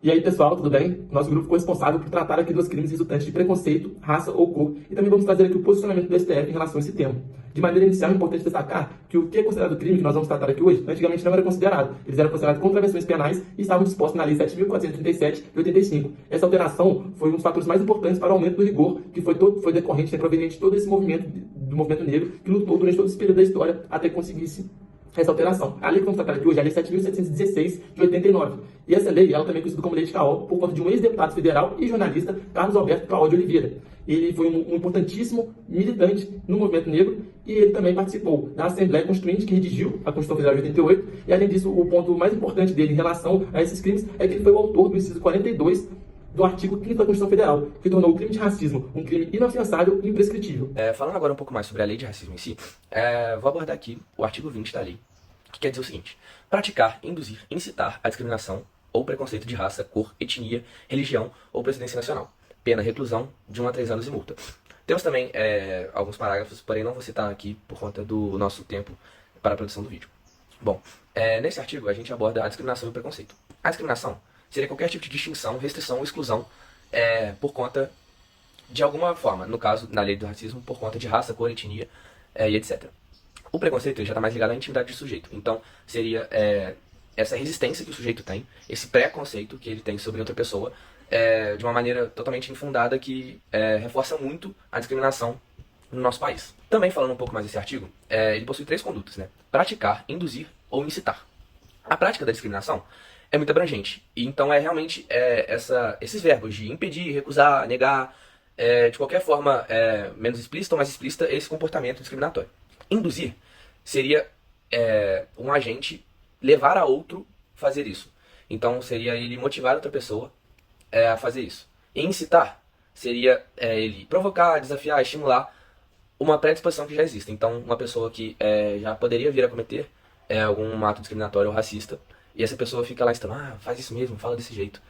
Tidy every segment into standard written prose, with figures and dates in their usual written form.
E aí, pessoal, tudo bem? Nosso grupo ficou responsável por tratar aqui dos crimes resultantes de preconceito, raça ou cor, e também vamos trazer aqui o posicionamento do STF em relação a esse tema. De maneira inicial, é importante destacar que o que é considerado crime, que nós vamos tratar aqui hoje, antigamente não era considerado. Eles eram considerados contravenções penais e estavam dispostos na Lei 7.437 de 85. Essa alteração foi um dos fatores mais importantes para o aumento do rigor, que foi decorrente, proveniente de todo esse movimento, do movimento negro, que lutou durante todo esse período da história até que conseguisse essa alteração. A lei que vamos tratar aqui hoje é a Lei 7.716 de 89. E essa lei, ela também é conhecida como Lei de Caol, por conta de um ex-deputado federal e jornalista, Carlos Alberto Caol de Oliveira. Ele foi um importantíssimo militante no movimento negro e ele também participou da Assembleia Constituinte que redigiu a Constituição Federal de 88. E além disso, o ponto mais importante dele em relação a esses crimes é que ele foi o autor do inciso 42 do artigo 5º da Constituição Federal, que tornou o crime de racismo um crime inafiançável e imprescritível. Falando agora um pouco mais sobre a lei de racismo em si, vou abordar aqui o artigo 20 da lei, que quer dizer o seguinte: praticar, induzir, incitar a discriminação ou preconceito de raça, cor, etnia, religião ou procedência nacional. Pena reclusão de 1 a 3 anos e multa. Temos também alguns parágrafos, porém não vou citar aqui por conta do nosso tempo para a produção do vídeo. Bom, nesse artigo a gente aborda a discriminação e o preconceito. A discriminação seria qualquer tipo de distinção, restrição ou exclusão por conta de alguma forma, no caso, na lei do racismo, por conta de raça, cor, etnia e etc. O preconceito ele já está mais ligado à intimidade do sujeito. Então, seria essa resistência que o sujeito tem, esse preconceito que ele tem sobre outra pessoa, de uma maneira totalmente infundada que reforça muito a discriminação no nosso país. Também falando um pouco mais desse artigo, ele possui 3 condutas, né? Praticar, induzir ou incitar. A prática da discriminação é muito abrangente. E então realmente esses verbos de impedir, recusar, negar, de qualquer forma menos explícita ou mais explícita, esse comportamento discriminatório. Induzir seria um agente levar a outro fazer isso. Então seria ele motivar outra pessoa a fazer isso. E incitar seria ele provocar, desafiar, estimular uma predisposição que já existe. Então uma pessoa que já poderia vir a cometer algum ato discriminatório ou racista, e essa pessoa fica lá estando, faz isso mesmo, fala desse jeito.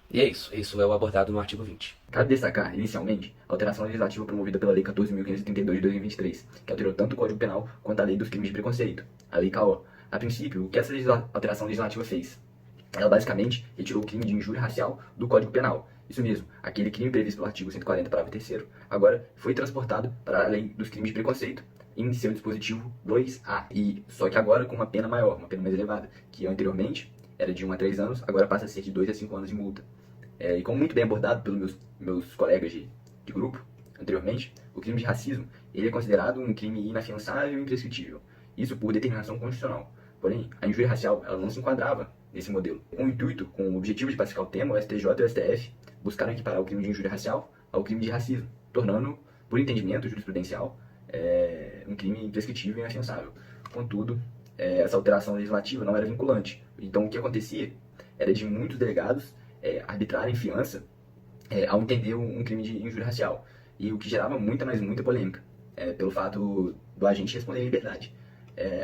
E é isso é o abordado no artigo 20. Cabe destacar, inicialmente, a alteração legislativa promovida pela Lei 14.532 de 2023, que alterou tanto o Código Penal quanto a Lei dos Crimes de Preconceito, a Lei CAO. A princípio, o que essa alteração legislativa fez? Ela basicamente retirou o crime de injúria racial do Código Penal. Isso mesmo, aquele crime previsto pelo artigo 140, parágrafo 3º, agora foi transportado para a Lei dos Crimes de Preconceito, em seu dispositivo 2A. Só que agora com uma pena maior, uma pena mais elevada, que anteriormente era de 1 a 3 anos, agora passa a ser de 2 a 5 anos de multa. E como muito bem abordado pelos meus colegas de grupo anteriormente, o crime de racismo ele é considerado um crime inafiançável e imprescritível. Isso por determinação constitucional. Porém, a injúria racial ela não se enquadrava nesse modelo. Com o objetivo de pacificar o tema, o STJ e o STF buscaram equiparar o crime de injúria racial ao crime de racismo, tornando, por entendimento jurisprudencial, um crime imprescritível e inafiançável. Contudo, essa alteração legislativa não era vinculante. Então, o que acontecia era de muitos delegados arbitrarem fiança ao entender um crime de injúria racial. E o que gerava muita polêmica, pelo fato do agente responder em liberdade.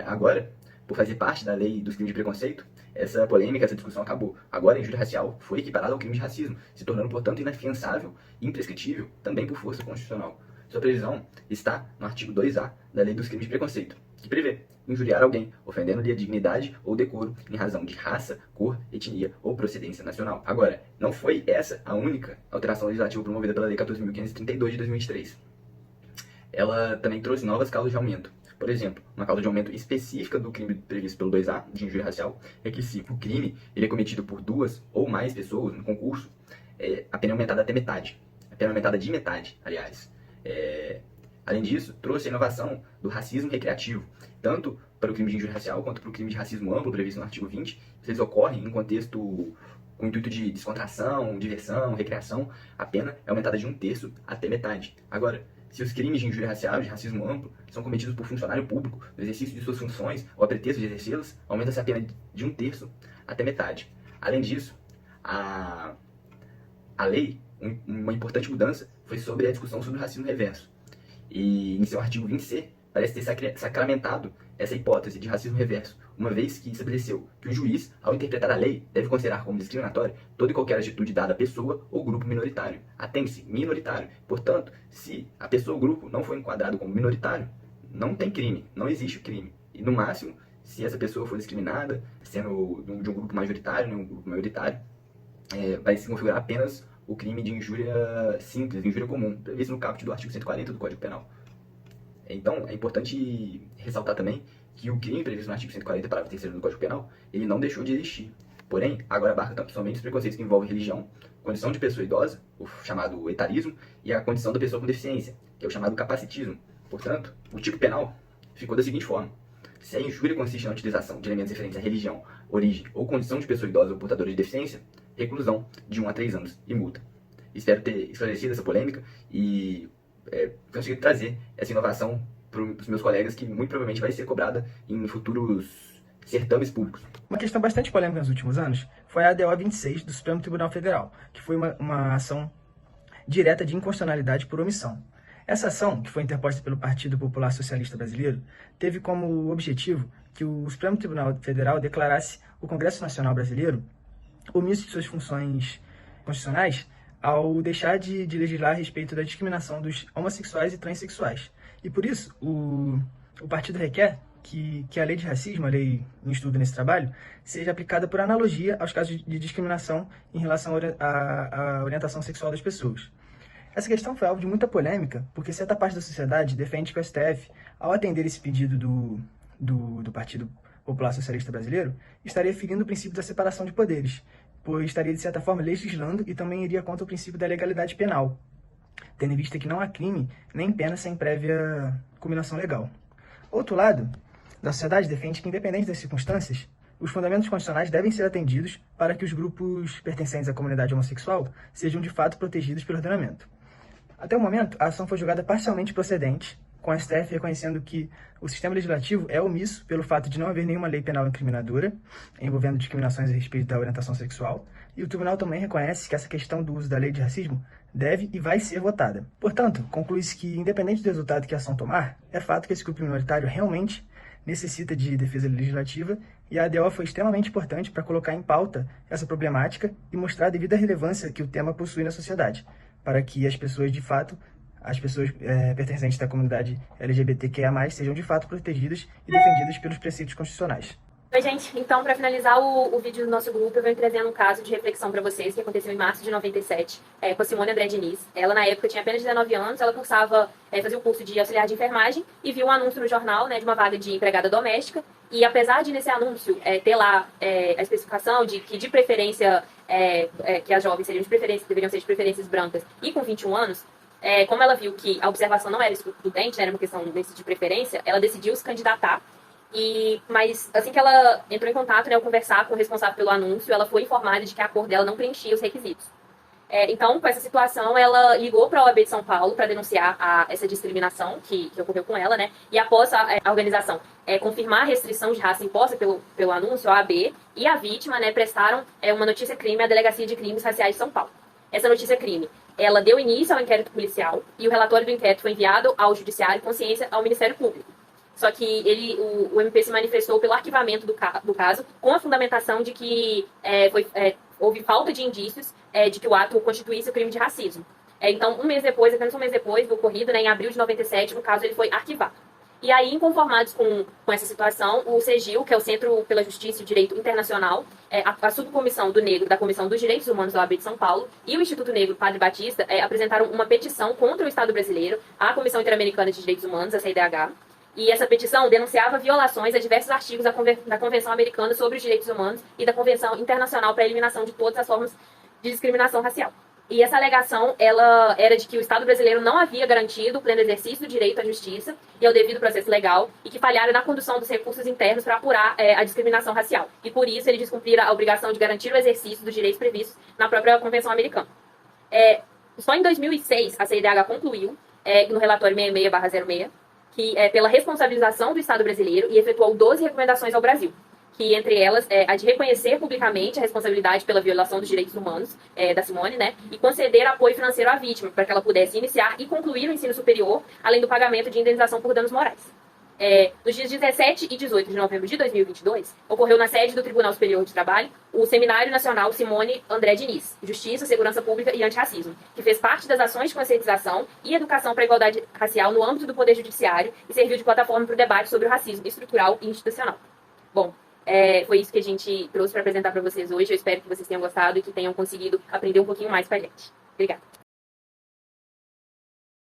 Agora, por fazer parte da lei dos crimes de preconceito, essa polêmica, essa discussão acabou. Agora a injúria racial foi equiparada ao crime de racismo, se tornando, portanto, inafiançável e imprescritível, também por força constitucional. Sua previsão está no artigo 2A da lei dos crimes de preconceito, que prevê injuriar alguém, ofendendo-lhe a dignidade ou decoro em razão de raça, cor, etnia ou procedência nacional. Agora, não foi essa a única alteração legislativa promovida pela Lei 14.532 de 2023. Ela também trouxe novas causas de aumento. Por exemplo, uma causa de aumento específica do crime previsto pelo 2A, de injúria racial, é que se o crime ele é cometido por 2 ou mais pessoas no concurso, a pena é aumentada até metade. A pena é aumentada de metade, aliás. Além disso, trouxe a inovação do racismo recreativo, tanto para o crime de injúria racial quanto para o crime de racismo amplo previsto no artigo 20. Eles ocorrem em contexto com o intuito de descontração, diversão, recreação. A pena é aumentada de 1/3 até metade. Agora, se os crimes de injúria racial e de racismo amplo são cometidos por funcionário público no exercício de suas funções ou a pretexto de exercê-las, aumenta-se a pena de 1/3 até metade. Além disso, a lei, uma importante mudança, foi sobre a discussão sobre o racismo reverso. E em seu artigo 20C, parece ter sacramentado essa hipótese de racismo reverso, uma vez que estabeleceu que o juiz, ao interpretar a lei, deve considerar como discriminatória toda e qualquer atitude dada à pessoa ou grupo minoritário. Atente-se, minoritário. Portanto, se a pessoa ou grupo não for enquadrado como minoritário, não tem crime, não existe o crime. E no máximo, se essa pessoa for discriminada, sendo de um grupo majoritário, um grupo maioritário, vai se configurar apenas o crime de injúria simples, injúria comum, previsto no caput do artigo 140 do Código Penal. Então, é importante ressaltar também que o crime previsto no artigo 140, parágrafo 3º do Código Penal, ele não deixou de existir. Porém, agora abarca somente os preconceitos que envolvem religião, condição de pessoa idosa, o chamado etarismo, e a condição da pessoa com deficiência, que é o chamado capacitismo. Portanto, o tipo penal ficou da seguinte forma: se a injúria consiste na utilização de elementos referentes à religião, origem ou condição de pessoa idosa ou portadora de deficiência, reclusão de 1 a 3 anos e multa. Espero ter esclarecido essa polêmica e conseguido trazer essa inovação para os meus colegas, que muito provavelmente vai ser cobrada em futuros certames públicos. Uma questão bastante polêmica nos últimos anos foi a ADO 26 do Supremo Tribunal Federal, que foi uma ação direta de inconstitucionalidade por omissão. Essa ação, que foi interposta pelo Partido Popular Socialista Brasileiro, teve como objetivo que o Supremo Tribunal Federal declarasse o Congresso Nacional Brasileiro omisso de suas funções constitucionais ao deixar de legislar a respeito da discriminação dos homossexuais e transexuais. E por isso, o partido requer que a lei de racismo, a lei em estudo nesse trabalho, seja aplicada por analogia aos casos de discriminação em relação à orientação sexual das pessoas. Essa questão foi alvo de muita polêmica, porque certa parte da sociedade defende que o STF, ao atender esse pedido do Partido Popular Socialista Brasileiro, estaria ferindo o princípio da separação de poderes, pois estaria, de certa forma, legislando e também iria contra o princípio da legalidade penal, tendo em vista que não há crime nem pena sem prévia combinação legal. Outro lado da sociedade defende que, independente das circunstâncias, os fundamentos constitucionais devem ser atendidos para que os grupos pertencentes à comunidade homossexual sejam de fato protegidos pelo ordenamento. Até o momento, a ação foi julgada parcialmente procedente, com o STF reconhecendo que o sistema legislativo é omisso pelo fato de não haver nenhuma lei penal incriminadora envolvendo discriminações a respeito da orientação sexual, e o tribunal também reconhece que essa questão do uso da lei de racismo deve e vai ser votada. Portanto, conclui-se que, independente do resultado que a ação tomar, é fato que esse grupo minoritário realmente necessita de defesa legislativa, e a ADO foi extremamente importante para colocar em pauta essa problemática e mostrar a devida relevância que o tema possui na sociedade, para que as pessoas, de fato, pertencentes da comunidade LGBTQIA+, sejam de fato protegidas e defendidas pelos preceitos constitucionais. Oi, gente. Então, para finalizar o vídeo do nosso grupo, eu venho trazendo um caso de reflexão para vocês que aconteceu em março de 97, com a Simone André Diniz. Ela, na época, tinha apenas 19 anos, ela fazia o curso de auxiliar de enfermagem e viu um anúncio no jornal, de uma vaga de empregada doméstica. E apesar de, nesse anúncio, ter lá a especificação de que, de preferência, que as jovens deveriam ser de preferências brancas e com 21 anos, como ela viu que a observação não era excludente, era uma questão de preferência, ela decidiu se candidatar. Mas assim que ela entrou em contato, ao conversar com o responsável pelo anúncio, ela foi informada de que a cor dela não preenchia os requisitos. Então, com essa situação, ela ligou para a OAB de São Paulo para denunciar essa discriminação que ocorreu com ela, E após a organização confirmar a restrição de raça imposta pelo anúncio, a OAB e a vítima, prestaram uma notícia-crime à Delegacia de Crimes Raciais de São Paulo. Essa notícia-crime, ela deu início ao inquérito policial e o relatório do inquérito foi enviado ao Judiciário com ciência ao Ministério Público. Só que o MP se manifestou pelo arquivamento do caso com a fundamentação de que houve falta de indícios de que o ato constituísse o crime de racismo. Então, apenas um mês depois do ocorrido, em abril de 97, o caso ele foi arquivado. E aí, inconformados com essa situação, o CEGIL, que é o Centro pela Justiça e Direito Internacional, a subcomissão do Negro da Comissão dos Direitos Humanos da OAB de São Paulo e o Instituto Negro Padre Batista apresentaram uma petição contra o Estado brasileiro à Comissão Interamericana de Direitos Humanos, a CIDH. E essa petição denunciava violações a diversos artigos da Convenção Americana sobre os Direitos Humanos e da Convenção Internacional para a Eliminação de todas as formas de discriminação racial. E essa alegação ela era de que o Estado brasileiro não havia garantido o pleno exercício do direito à justiça e ao devido processo legal e que falhara na condução dos recursos internos para apurar a discriminação racial. E por isso ele descumprira a obrigação de garantir o exercício dos direitos previstos na própria Convenção Americana. Só em 2006 a CIDH concluiu, no relatório 66/06, que pela responsabilização do Estado brasileiro e efetuou 12 recomendações ao Brasil, que entre elas a de reconhecer publicamente a responsabilidade pela violação dos direitos humanos da Simone, e conceder apoio financeiro à vítima para que ela pudesse iniciar e concluir o ensino superior, além do pagamento de indenização por danos morais. Nos dias 17 e 18 de novembro de 2022, ocorreu na sede do Tribunal Superior de Trabalho o Seminário Nacional Simone André Diniz, Justiça, Segurança Pública e Antirracismo, que fez parte das ações de conscientização e educação para a igualdade racial no âmbito do Poder Judiciário e serviu de plataforma para o debate sobre o racismo estrutural e institucional. Bom, Foi isso que a gente trouxe para apresentar para vocês hoje. Eu espero que vocês tenham gostado e que tenham conseguido aprender um pouquinho mais com a gente. Obrigada.